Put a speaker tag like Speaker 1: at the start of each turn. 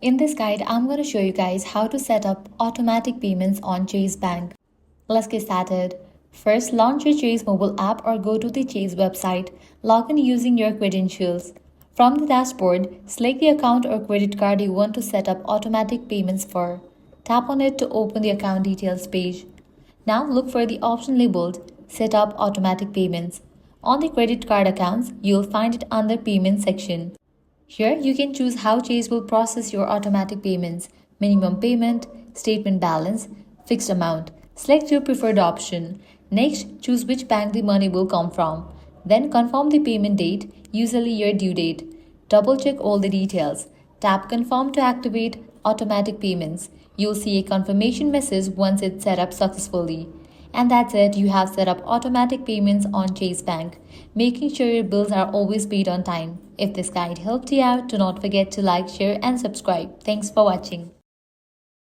Speaker 1: In this guide, I'm going to show you guys how to set up automatic payments on Chase Bank. Let's get started. First, launch your Chase mobile app or go to the Chase website. Log in using your credentials. From the dashboard, select the account or credit card you want to set up automatic payments for. Tap on it to open the account details page. Now look for the option labeled Set up Automatic Payments. On the credit card accounts, you'll find it under Payment section. Here you can choose how Chase will process your automatic payments, minimum payment, statement balance, fixed amount. Select your preferred option. Next, choose which bank the money will come from. Then confirm the payment date, usually your due date. Double check all the details. Tap Confirm to activate automatic payments. You'll see a confirmation message once it's set up successfully. And that's it, you have set up automatic payments on Chase Bank, making sure your bills are always paid on time. If this guide helped you out, do not forget to like, share and subscribe. Thanks for watching.